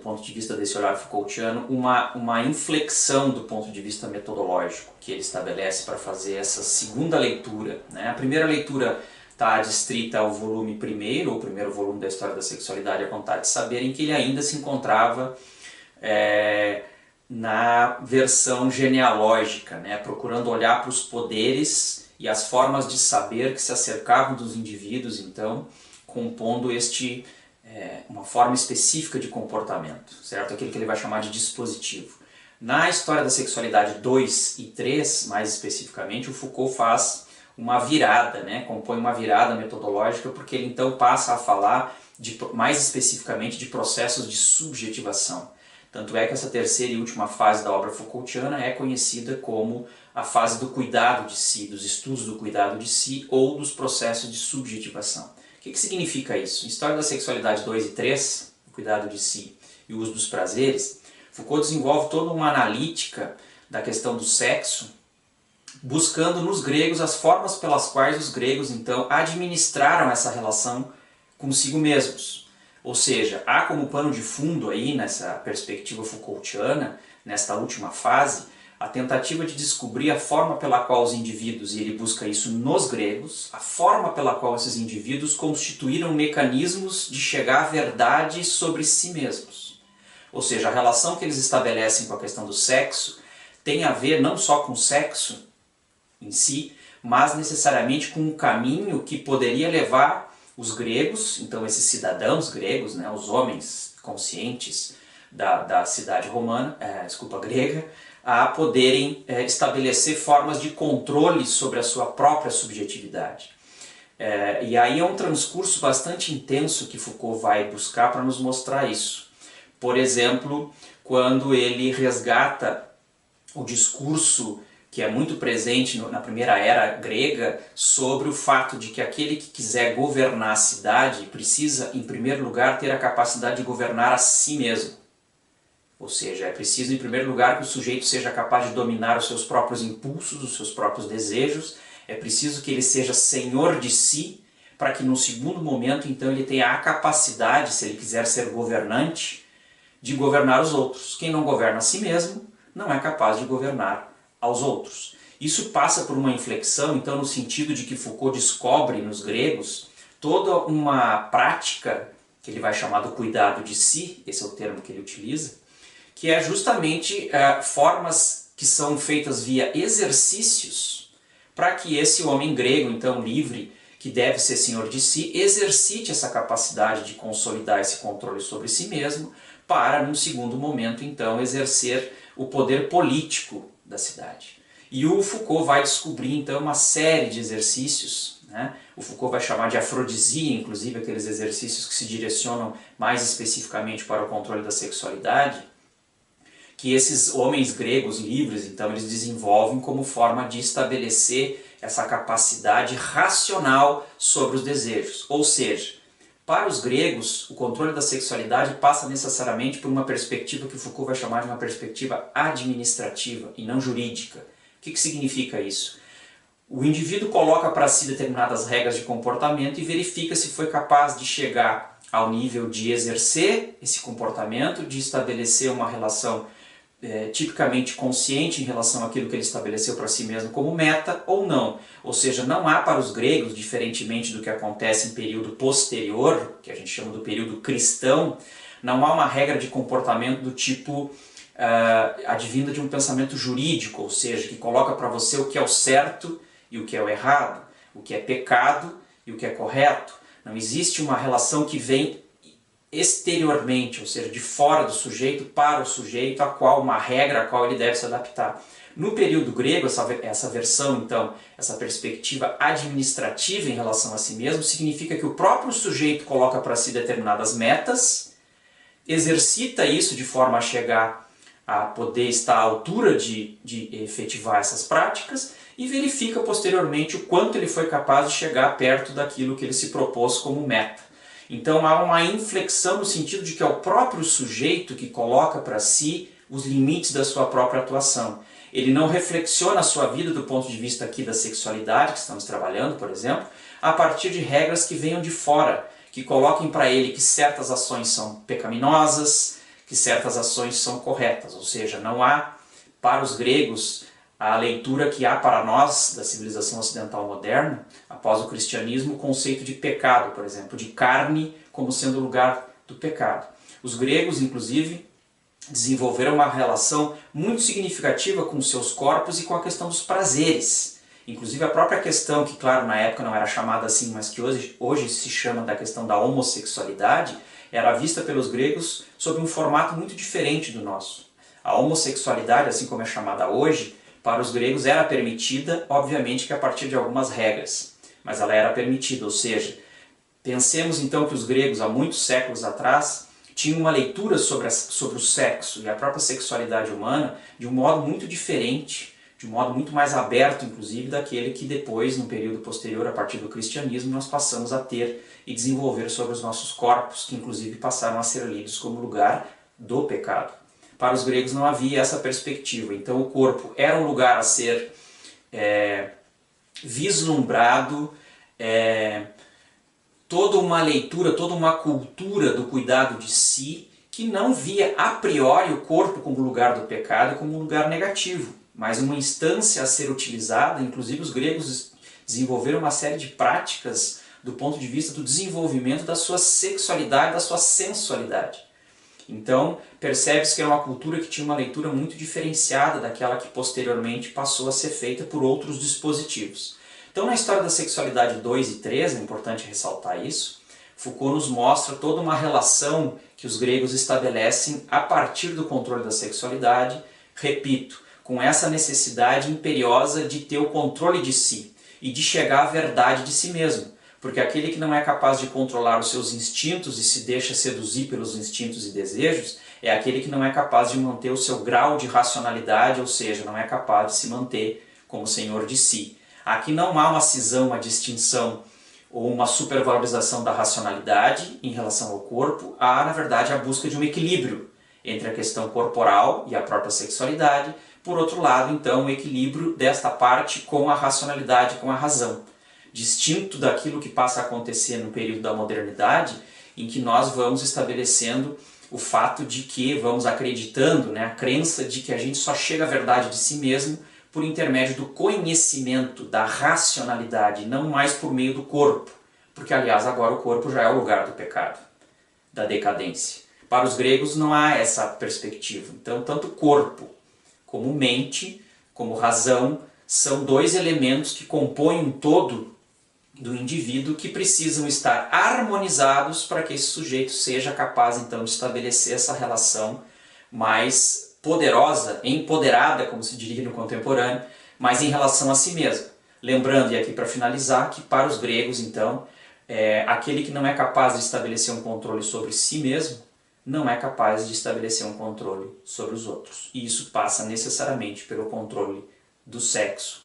ponto de vista desse olhar Foucaultiano, uma inflexão do ponto de vista metodológico que ele estabelece para fazer essa segunda leitura, né? A primeira leitura está adstrita ao volume primeiro, o primeiro volume da História da Sexualidade, A Vontade de Saber, em que ele ainda se encontrava na versão genealógica, né? Procurando olhar para os poderes e as formas de saber que se acercavam dos indivíduos, então, compondo uma forma específica de comportamento, certo? Aquilo que ele vai chamar de dispositivo. Na História da Sexualidade 2 e 3, mais especificamente, o Foucault faz uma virada, né? Compõe uma virada metodológica, porque ele então passa a falar mais especificamente de processos de subjetivação. Tanto é que essa terceira e última fase da obra Foucaultiana é conhecida como a fase do cuidado de si, dos estudos do cuidado de si ou dos processos de subjetivação. O que significa isso? Em História da Sexualidade 2 e 3, o cuidado de si e o uso dos prazeres, Foucault desenvolve toda uma analítica da questão do sexo, buscando nos gregos as formas pelas quais os gregos então administraram essa relação consigo mesmos. Ou seja, há como pano de fundo aí nessa perspectiva Foucaultiana, nesta última fase, a tentativa de descobrir a forma pela qual os indivíduos, e ele busca isso nos gregos, a forma pela qual esses indivíduos constituíram mecanismos de chegar à verdade sobre si mesmos. Ou seja, a relação que eles estabelecem com a questão do sexo tem a ver não só com o sexo em si, mas necessariamente com um caminho que poderia levar os gregos, então esses cidadãos gregos, né, os homens conscientes da cidade grega, a poderem estabelecer formas de controle sobre a sua própria subjetividade. E aí é um transcurso bastante intenso que Foucault vai buscar para nos mostrar isso. Por exemplo, quando ele resgata o discurso que é muito presente na primeira era grega, sobre o fato de que aquele que quiser governar a cidade precisa, em primeiro lugar, ter a capacidade de governar a si mesmo. Ou seja, é preciso, em primeiro lugar, que o sujeito seja capaz de dominar os seus próprios impulsos, os seus próprios desejos. É preciso que ele seja senhor de si, para que, num segundo momento, então, ele tenha a capacidade, se ele quiser ser governante, de governar os outros. Quem não governa a si mesmo, não é capaz de governar aos outros. Isso passa por uma inflexão, então, no sentido de que Foucault descobre nos gregos toda uma prática, que ele vai chamar do cuidado de si, esse é o termo que ele utiliza, que é justamente formas que são feitas via exercícios para que esse homem grego, então livre, que deve ser senhor de si, exercite essa capacidade de consolidar esse controle sobre si mesmo para, num segundo momento, então, exercer o poder político da cidade. E o Foucault vai descobrir, então, uma série de exercícios, né? O Foucault vai chamar de afrodisia, inclusive, aqueles exercícios que se direcionam mais especificamente para o controle da sexualidade, que esses homens gregos livres, então, eles desenvolvem como forma de estabelecer essa capacidade racional sobre os desejos. Ou seja, para os gregos, o controle da sexualidade passa necessariamente por uma perspectiva que Foucault vai chamar de uma perspectiva administrativa e não jurídica. O que significa isso? O indivíduo coloca para si determinadas regras de comportamento e verifica se foi capaz de chegar ao nível de exercer esse comportamento, de estabelecer uma relação tipicamente consciente em relação àquilo que ele estabeleceu para si mesmo como meta ou não. Ou seja, não há para os gregos, diferentemente do que acontece em período posterior, que a gente chama do período cristão, não há uma regra de comportamento do tipo advinda de um pensamento jurídico, ou seja, que coloca para você o que é o certo e o que é o errado, o que é pecado e o que é correto. Não existe uma relação que vem exteriormente, ou seja, de fora do sujeito para o sujeito, a qual uma regra a qual ele deve se adaptar. No período grego, essa versão, então, essa perspectiva administrativa em relação a si mesmo, significa que o próprio sujeito coloca para si determinadas metas, exercita isso de forma a chegar a poder estar à altura de efetivar essas práticas e verifica posteriormente o quanto ele foi capaz de chegar perto daquilo que ele se propôs como meta. Então há uma inflexão no sentido de que é o próprio sujeito que coloca para si os limites da sua própria atuação. Ele não reflexiona a sua vida do ponto de vista aqui da sexualidade, que estamos trabalhando, por exemplo, a partir de regras que venham de fora, que coloquem para ele que certas ações são pecaminosas, que certas ações são corretas, ou seja, não há para os gregos a leitura que há para nós da civilização ocidental moderna, após o cristianismo, o conceito de pecado, por exemplo, de carne como sendo o lugar do pecado. Os gregos, inclusive, desenvolveram uma relação muito significativa com os seus corpos e com a questão dos prazeres. Inclusive a própria questão, que claro na época não era chamada assim, mas que hoje se chama da questão da homossexualidade, era vista pelos gregos sob um formato muito diferente do nosso. A homossexualidade, assim como é chamada hoje, para os gregos era permitida, obviamente que a partir de algumas regras, mas ela era permitida, ou seja, pensemos então que os gregos há muitos séculos atrás tinham uma leitura sobre o sexo e a própria sexualidade humana de um modo muito diferente, de um modo muito mais aberto, inclusive, daquele que depois, no período posterior, a partir do cristianismo, nós passamos a ter e desenvolver sobre os nossos corpos, que inclusive passaram a ser lidos como lugar do pecado. Para os gregos não havia essa perspectiva, então o corpo era um lugar a ser vislumbrado, toda uma leitura, toda uma cultura do cuidado de si, que não via a priori o corpo como lugar do pecado, como um lugar negativo, mas uma instância a ser utilizada. Inclusive os gregos desenvolveram uma série de práticas do ponto de vista do desenvolvimento da sua sexualidade, da sua sensualidade. Então percebe-se que é uma cultura que tinha uma leitura muito diferenciada daquela que posteriormente passou a ser feita por outros dispositivos. Então na história da sexualidade 2 e 3, é importante ressaltar isso, Foucault nos mostra toda uma relação que os gregos estabelecem a partir do controle da sexualidade, repito, com essa necessidade imperiosa de ter o controle de si e de chegar à verdade de si mesmo. Porque aquele que não é capaz de controlar os seus instintos e se deixa seduzir pelos instintos e desejos, é aquele que não é capaz de manter o seu grau de racionalidade, ou seja, não é capaz de se manter como senhor de si. Aqui não há uma cisão, uma distinção ou uma supervalorização da racionalidade em relação ao corpo, há, na verdade, a busca de um equilíbrio entre a questão corporal e a própria sexualidade. Por outro lado, então, o equilíbrio desta parte com a racionalidade, com a razão. Distinto daquilo que passa a acontecer no período da modernidade, em que nós vamos estabelecendo o fato de que, vamos acreditando, a crença de que a gente só chega à verdade de si mesmo por intermédio do conhecimento, da racionalidade, não mais por meio do corpo, porque aliás agora o corpo já é o lugar do pecado, da decadência. Para os gregos não há essa perspectiva, então tanto corpo como mente, como razão, são dois elementos que compõem um todo do indivíduo que precisam estar harmonizados para que esse sujeito seja capaz então de estabelecer essa relação mais poderosa, empoderada, como se diria no contemporâneo, mas em relação a si mesmo. Lembrando, e aqui para finalizar, que para os gregos então, aquele que não é capaz de estabelecer um controle sobre si mesmo, não é capaz de estabelecer um controle sobre os outros. E isso passa necessariamente pelo controle do sexo.